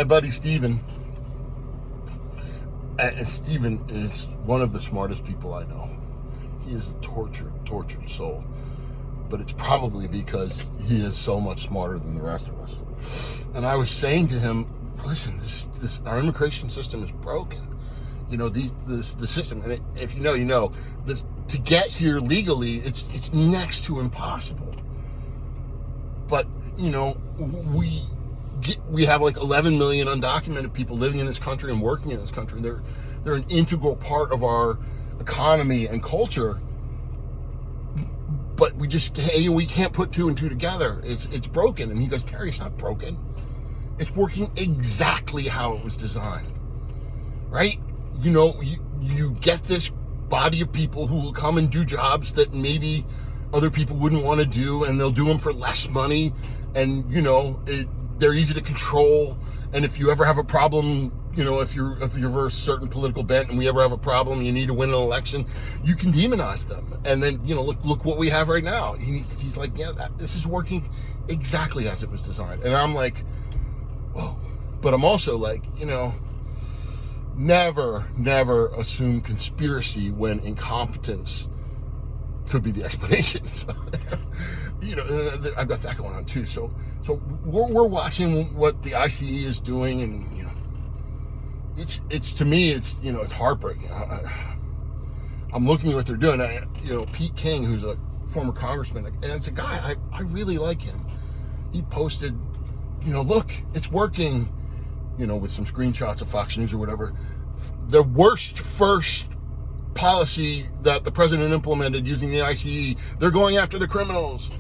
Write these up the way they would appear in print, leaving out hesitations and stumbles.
My buddy Steven, and Steven is one of the smartest people I know. He is a tortured soul. But it's probably because he is so much smarter than the rest of us. And I was saying to him, listen, our immigration system is broken. You know, the system, and if you know, you know, to get here legally, it's next to impossible. But, you know, we have like 11 million undocumented people living in this country and working in this country. They're an integral part of our economy and culture. But we can't put two and two together. It's broken. And he goes, Terry, it's not broken. It's working exactly how it was designed, right? You know, you get this body of people who will come and do jobs that maybe other people wouldn't want to do, and they'll do them for less money. And, you know, they're easy to control. And if you ever have a problem, you know, if you're of a certain political bent and we ever have a problem, you need to win an election, you can demonize them. And then, you know, look what we have right now. He's like, yeah, this is working exactly as it was designed. And I'm like, whoa. But I'm also like, you know, never assume conspiracy when incompetence could be the explanation. So, you know, I've got that going on too. So we're watching what the ICE is doing, and you know, it's to me, it's, you know, it's heartbreaking. I'm looking at what they're doing. You know, Pete King, who's a former congressman, and it's a guy I really like him. He posted, you know, look, it's working. You know, with some screenshots of Fox News or whatever. The worst first policy that the president implemented using the ICE, they're going after the criminals.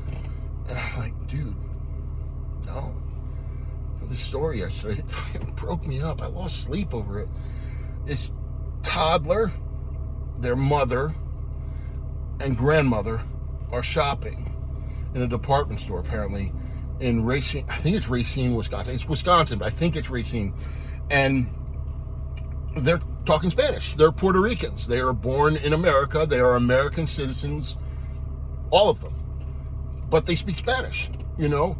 And I'm like, dude, no. This story yesterday, it fucking broke me up. I lost sleep over it. This toddler, their mother, and grandmother are shopping in a department store, apparently, in Racine. I think it's Racine, Wisconsin. It's Wisconsin, but I think it's Racine. And they're talking Spanish. They're Puerto Ricans. They are born in America. They are American citizens, all of them. But they speak Spanish, you know?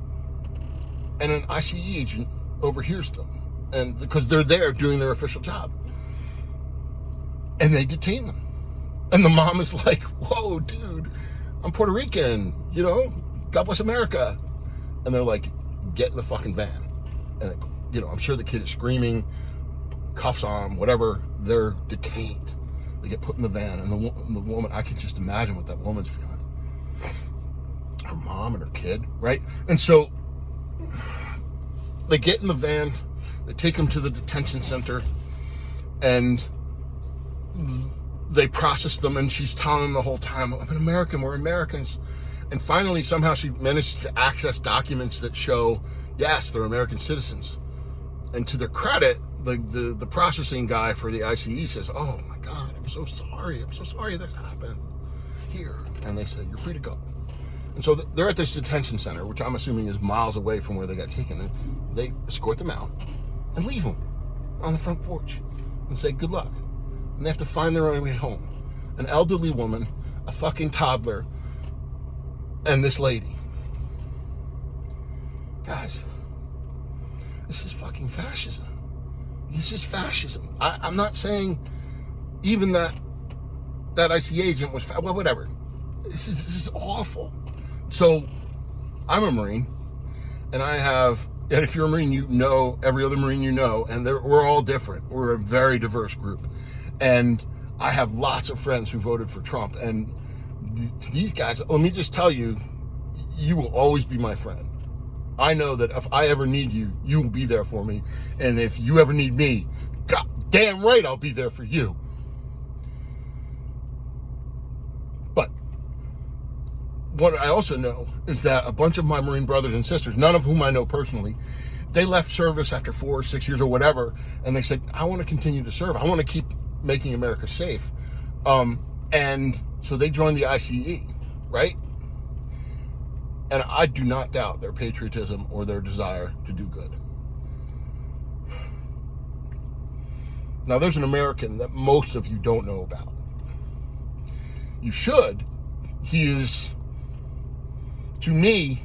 And an ICE agent overhears them, and because they're there doing their official job. And they detain them. And the mom is like, whoa, dude, I'm Puerto Rican, you know? God bless America. And they're like, get in the fucking van. And, you know, I'm sure the kid is screaming, cuffs on, whatever. They're detained. They get put in the van. And the woman, I can just imagine what that woman's feeling. Her mom and her kid, right? And so they get in the van. They take him to the detention center. And they process them. And she's telling them the whole time, I'm an American. We're Americans. And finally, somehow she managed to access documents that show, yes, they're American citizens. And to their credit, the processing guy for the ICE says, oh my God, I'm so sorry. I'm so sorry this happened here. And they say, you're free to go. And so they're at this detention center, which I'm assuming is miles away from where they got taken. And they escort them out and leave them on the front porch and say, good luck. And they have to find their own way home. An elderly woman, a fucking toddler, and this lady. Guys, this is fucking fascism. This is fascism. I'm not saying even that IC agent was, well, whatever. This is awful. So, I'm a Marine, and and if you're a Marine, you know every other Marine you know, and we're all different. We're a very diverse group. And I have lots of friends who voted for Trump, and these guys, let me just tell you, you will always be my friend. I know that if I ever need you, you will be there for me. And if you ever need me, God damn right I'll be there for you. But what I also know is that a bunch of my Marine brothers and sisters, none of whom I know personally, they left service after 4 or 6 years or whatever, and they said, I want to continue to serve. I want to keep making America safe. And so they joined the ICE, right? And I do not doubt their patriotism or their desire to do good. Now, there's an American that most of you don't know about. You should. He is, to me,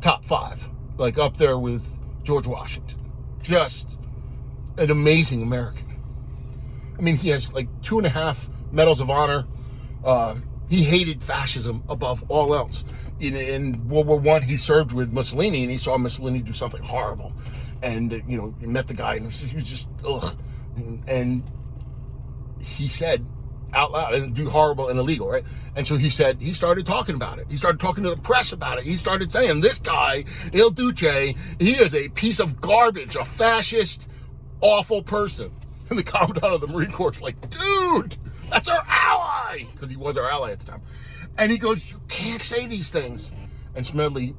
top 5, like up there with George Washington. just an amazing American. I mean, he has like 2.5 medals of honor. He hated fascism above all else. In World War I, he served with Mussolini, and he saw Mussolini do something horrible. And, he met the guy, and he was just, ugh. And he said out loud, and do horrible and illegal, right? And so he started talking about it. He started talking to the press about it. He started saying, this guy, Il Duce, he is a piece of garbage, a fascist, awful person. And the commandant of the Marine Corps was like, dude, that's our ally, because he was our ally at the time. And he goes, you can't say these things. And Smedley,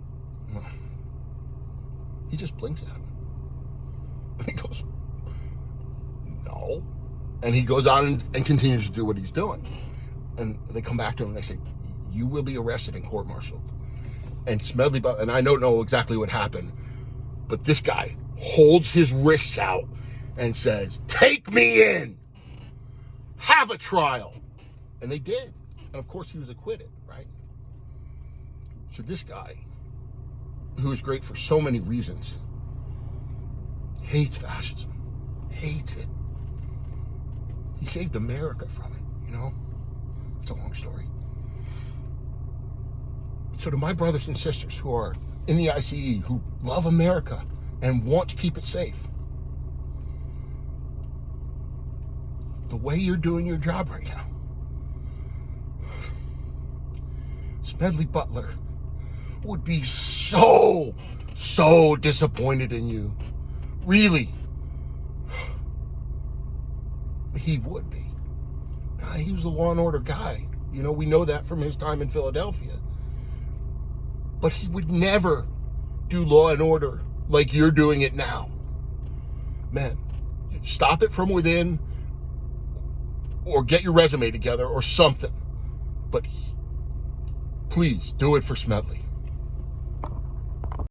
he just blinks at him. And he goes, no. And he goes on and continues to do what he's doing. And they come back to him and they say, you will be arrested and court-martialed. And Smedley, and I don't know exactly what happened, but this guy holds his wrists out and says, take me in. Have a trial. And they did. And of course he was acquitted, right? So this guy, who is great for so many reasons, hates fascism. Hates it. He saved America from it, It's a long story. So to my brothers and sisters who are in the ICE, who love America and want to keep it safe, the way you're doing your job right now, Smedley Butler would be so disappointed in you. Really. He would be. He was a law and order guy. We know that from his time in Philadelphia. But he would never do law and order like you're doing it now. Man, stop it from within, or get your resume together or something. But please do it for Smedley.